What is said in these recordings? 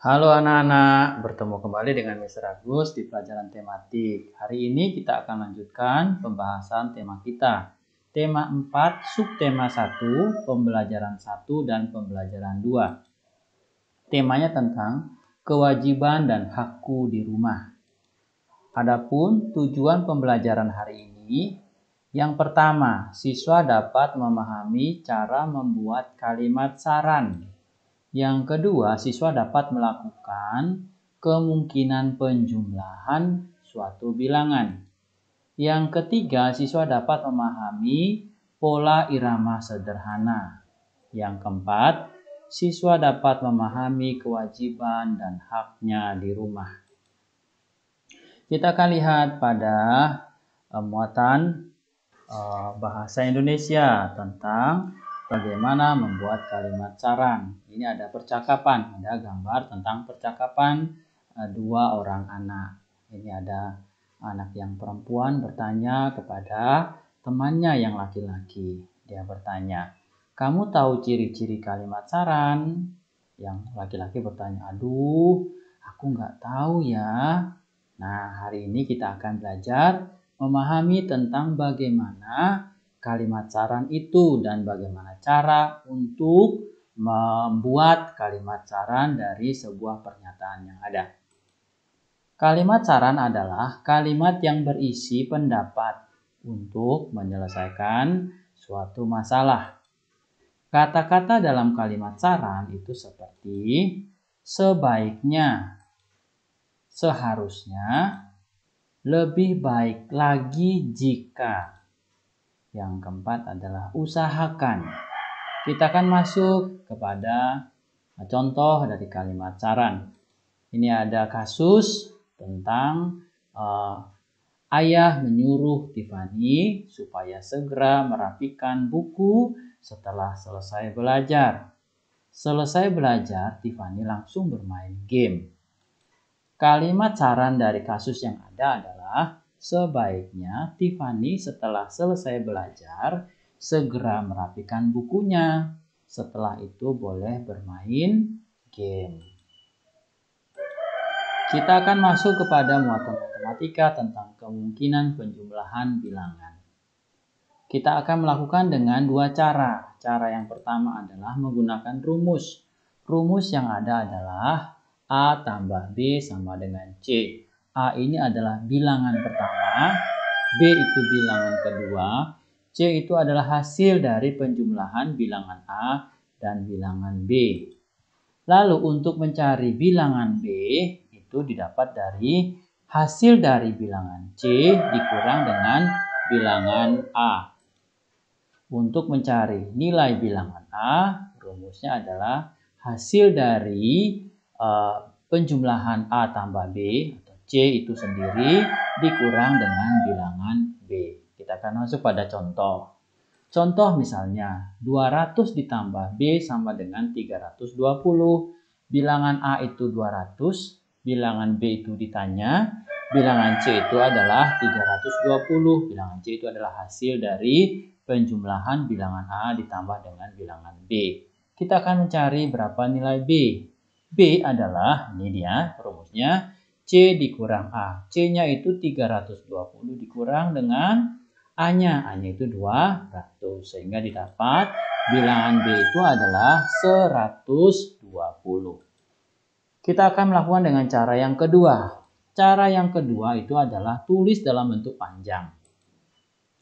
Halo anak-anak, bertemu kembali dengan Mr. Agus di pelajaran tematik. Hari ini kita akan lanjutkan pembahasan tema kita. Tema 4, subtema 1, pembelajaran 1 dan pembelajaran 2. Temanya tentang kewajiban dan hakku di rumah. Adapun tujuan pembelajaran hari ini, yang pertama, siswa dapat memahami cara membuat kalimat saran. Yang kedua, siswa dapat melakukan kemungkinan penjumlahan suatu bilangan. Yang ketiga, siswa dapat memahami pola irama sederhana. Yang keempat, siswa dapat memahami kewajiban dan haknya di rumah. Kita akan lihat pada muatan bahasa Indonesia tentang bagaimana membuat kalimat saran. Ini ada percakapan, ada gambar tentang percakapan dua orang anak. Ini ada anak yang perempuan bertanya kepada temannya yang laki-laki. Dia bertanya, "Kamu tahu ciri-ciri kalimat saran?" Yang laki-laki bertanya, "Aduh, aku nggak tahu ya." Nah, hari ini kita akan belajar memahami tentang bagaimana kalimat saran itu dan bagaimana cara untuk membuat kalimat saran dari sebuah pernyataan yang ada. Kalimat saran adalah kalimat yang berisi pendapat untuk menyelesaikan suatu masalah. Kata-kata dalam kalimat saran itu seperti sebaiknya, seharusnya, lebih baik lagi jika. Yang keempat adalah usahakan. Kita akan masuk kepada contoh dari kalimat saran. Ini ada kasus tentang ayah menyuruh Tiffany supaya segera merapikan buku setelah selesai belajar. Selesai belajar, Tiffany langsung bermain game. Kalimat saran dari kasus yang ada adalah sebaiknya Tiffany setelah selesai belajar segera merapikan bukunya. Setelah itu boleh bermain game. Kita akan masuk kepada muatan matematika tentang kemungkinan penjumlahan bilangan. Kita akan melakukan dengan dua cara. Cara yang pertama adalah menggunakan rumus. Rumus yang ada adalah A tambah B sama dengan C. A ini adalah bilangan pertama, B itu bilangan kedua, C itu adalah hasil dari penjumlahan bilangan A dan bilangan B. Lalu untuk mencari bilangan B itu didapat dari hasil dari bilangan C dikurang dengan bilangan A. Untuk mencari nilai bilangan A, rumusnya adalah hasil dari penjumlahan A tambah B atau C itu sendiri dikurang dengan bilangan B. Kita akan masuk pada contoh. Contoh misalnya 200 ditambah B sama dengan 320. Bilangan A itu 200, bilangan B itu ditanya, bilangan C itu adalah 320. Bilangan C itu adalah hasil dari penjumlahan bilangan A ditambah dengan bilangan B. Kita akan mencari berapa nilai B. B adalah, ini dia rumusnya, C dikurang A. C-nya itu 320 dikurang dengan A-nya. A-nya itu 200. Sehingga didapat bilangan B itu adalah 120. Kita akan melakukan dengan cara yang kedua. Cara yang kedua itu adalah tulis dalam bentuk panjang.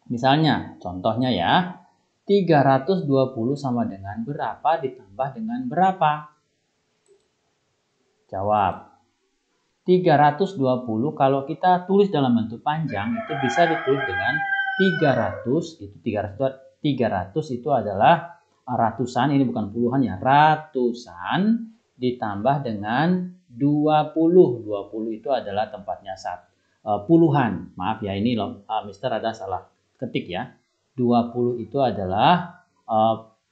Misalnya, contohnya ya, 320 sama dengan berapa ditambah dengan berapa? Jawab. 320 kalau kita tulis dalam bentuk panjang itu bisa ditulis dengan 300. Itu 300 itu adalah ratusan, ini bukan puluhan ya, ratusan ditambah dengan 20. 20 itu adalah tempatnya puluhan. Maaf ya, ini Mister ada salah ketik ya. 20 itu adalah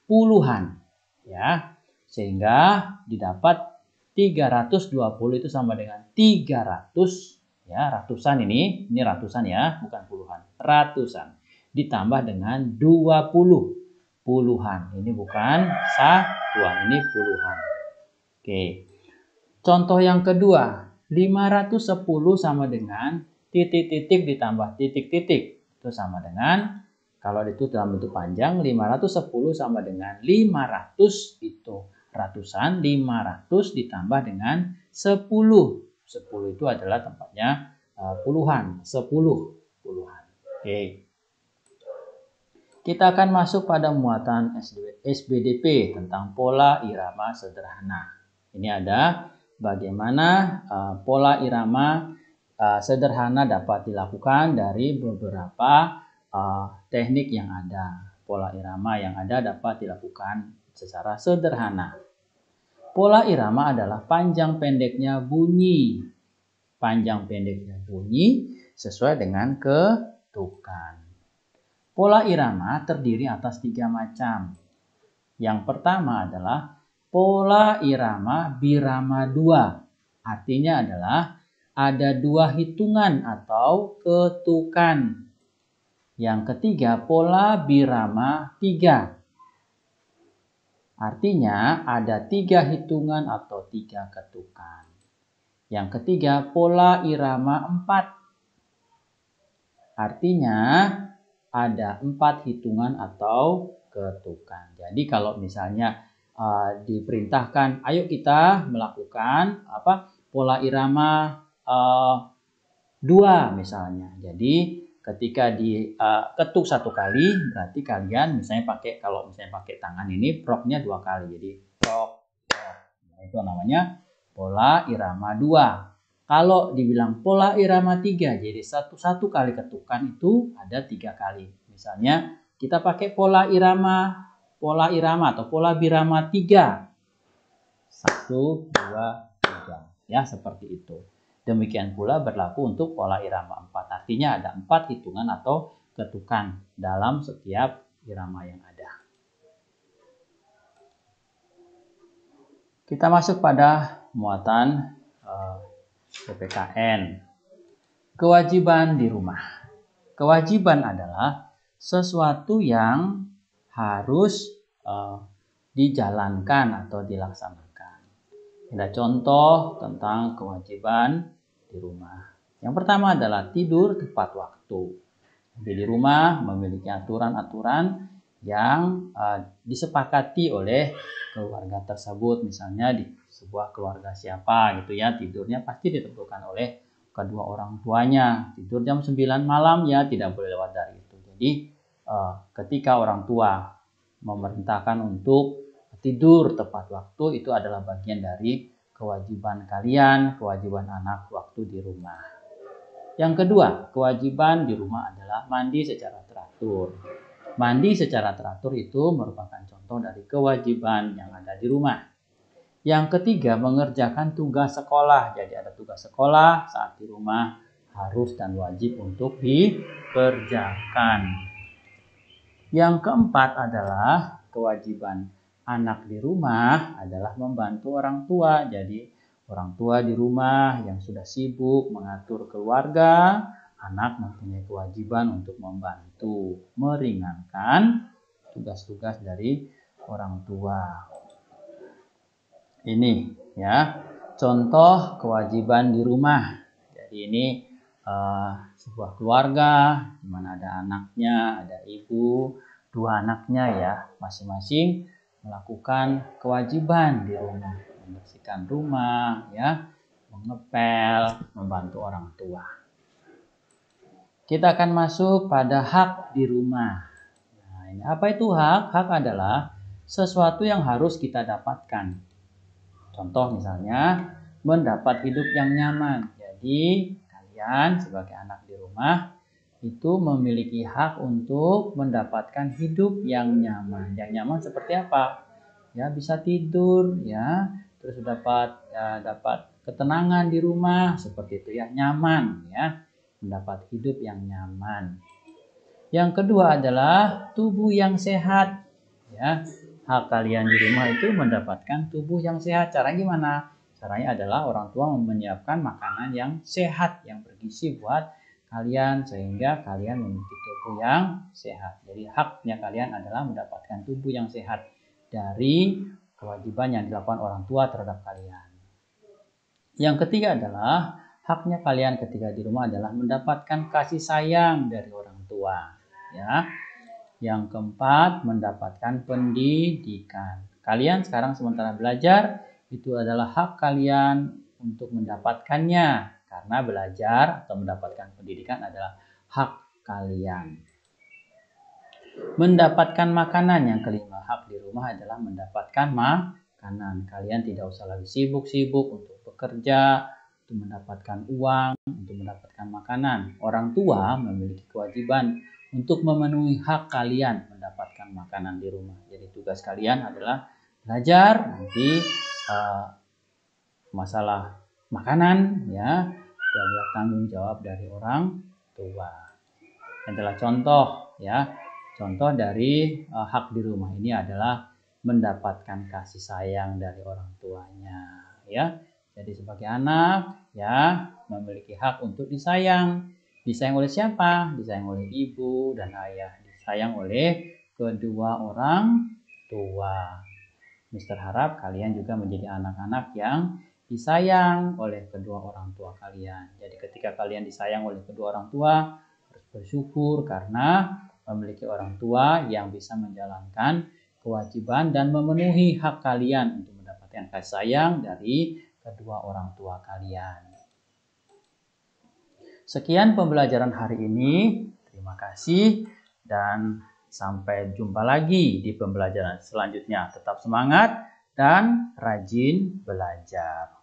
puluhan ya. Sehingga didapat 320 itu sama dengan 300 ya, ratusan ini ratusan ya, bukan puluhan. Ratusan ditambah dengan 20 puluhan. Ini bukan satuan, ini puluhan. Oke. Contoh yang kedua, 510 sama dengan titik-titik ditambah titik-titik. Itu sama dengan, kalau itu dalam bentuk panjang, 510 sama dengan 500 itu ratusan, 500 ditambah dengan 10. 10 itu adalah tempatnya puluhan, 10 puluhan. Oke. Kita akan masuk pada muatan SBDP tentang pola irama sederhana. Ini ada bagaimana pola irama sederhana dapat dilakukan dari beberapa teknik yang ada. Pola irama yang ada dapat dilakukan secara sederhana. Pola irama adalah panjang pendeknya bunyi. Panjang pendeknya bunyi sesuai dengan ketukan. Pola irama terdiri atas 3 macam. Yang pertama adalah pola irama birama 2. Artinya adalah ada 2 hitungan atau ketukan. Yang ketiga pola birama 3. Artinya ada 3 hitungan atau 3 ketukan. Yang ketiga pola irama 4. Artinya ada 4 hitungan atau ketukan. Jadi kalau misalnya diperintahkan, ayo kita melakukan pola irama 2 misalnya. Jadi ketika diketuk 1 kali, berarti kalian misalnya kalau misalnya pakai tangan ini proknya 2 kali. Jadi prok, prok. Nah, itu namanya pola irama 2. Kalau dibilang pola irama 3, jadi satu kali ketukan itu ada 3 kali. Misalnya kita pakai pola irama atau pola birama 3. 1, 2, 3. Ya, seperti itu. Demikian pula berlaku untuk pola irama 4. Artinya ada 4 hitungan atau ketukan dalam setiap irama yang ada. Kita masuk pada muatan PPKN. Kewajiban di rumah. Kewajiban adalah sesuatu yang harus dijalankan atau dilaksanakan. Ada contoh tentang kewajiban di rumah. Yang pertama adalah tidur tepat waktu. Jadi di rumah memiliki aturan-aturan yang disepakati oleh keluarga tersebut. Misalnya di sebuah keluarga siapa gitu ya, tidurnya pasti ditentukan oleh kedua orang tuanya. Tidur jam 9 malam ya tidak boleh lewat dari itu. Jadi ketika orang tua memerintahkan untuk tidur tepat waktu, itu adalah bagian dari kewajiban kalian, kewajiban anak waktu di rumah. Yang kedua, kewajiban di rumah adalah mandi secara teratur. Mandi secara teratur itu merupakan contoh dari kewajiban yang ada di rumah. Yang ketiga, mengerjakan tugas sekolah. Jadi ada tugas sekolah saat di rumah harus dan wajib untuk dikerjakan. Yang keempat adalah kewajiban anak di rumah adalah membantu orang tua. Jadi orang tua di rumah yang sudah sibuk mengatur keluarga, anak mempunyai kewajiban untuk membantu, meringankan tugas-tugas dari orang tua. Ini ya, contoh kewajiban di rumah. Jadi ini sebuah keluarga di mana ada anaknya, ada ibu, 2 anaknya ya, masing-masing melakukan kewajiban di rumah, membersihkan rumah ya, mengepel, membantu orang tua. Kita akan masuk pada hak di rumah. Nah, ini apa itu hak? Hak adalah sesuatu yang harus kita dapatkan. Contoh misalnya mendapat hidup yang nyaman. Jadi kalian sebagai anak di rumah itu memiliki hak untuk mendapatkan hidup yang nyaman. Yang nyaman seperti apa? Ya bisa tidur ya, terus dapat ketenangan di rumah seperti itu ya, nyaman ya, mendapat hidup yang nyaman. Yang kedua adalah tubuh yang sehat ya. Hak kalian di rumah itu mendapatkan tubuh yang sehat. Caranya gimana? Caranya adalah orang tua menyiapkan makanan yang sehat, yang bergizi buat kalian sehingga kalian memiliki tubuh yang sehat. Jadi haknya kalian adalah mendapatkan tubuh yang sehat dari kewajiban yang dilakukan orang tua terhadap kalian. Yang ketiga adalah haknya kalian ketika di rumah adalah mendapatkan kasih sayang dari orang tua. Ya. Yang keempat, mendapatkan pendidikan. Kalian sekarang sementara belajar, itu adalah hak kalian untuk mendapatkannya. Karena belajar atau mendapatkan pendidikan adalah hak kalian. Mendapatkan makanan, yang kelima, hak di rumah adalah mendapatkan makanan. Kalian tidak usah lagi sibuk-sibuk untuk bekerja, untuk mendapatkan uang, untuk mendapatkan makanan. Orang tua memiliki kewajiban untuk memenuhi hak kalian mendapatkan makanan di rumah. Jadi tugas kalian adalah belajar, nanti masalah makanan ya itu adalah tanggung jawab dari orang tua. Adalah contoh ya. Contoh dari hak di rumah ini adalah mendapatkan kasih sayang dari orang tuanya ya. Jadi sebagai anak ya memiliki hak untuk disayang. Disayang oleh siapa? Disayang oleh ibu dan ayah. Disayang oleh kedua orang tua. Mister harap kalian juga menjadi anak-anak yang disayang oleh kedua orang tua kalian. Jadi ketika kalian disayang oleh kedua orang tua, harus bersyukur karena memiliki orang tua yang bisa menjalankan kewajiban dan memenuhi hak kalian untuk mendapatkan kasih sayang dari kedua orang tua kalian. Sekian pembelajaran hari ini. Terima kasih dan sampai jumpa lagi di pembelajaran selanjutnya. Tetap semangat dan rajin belajar.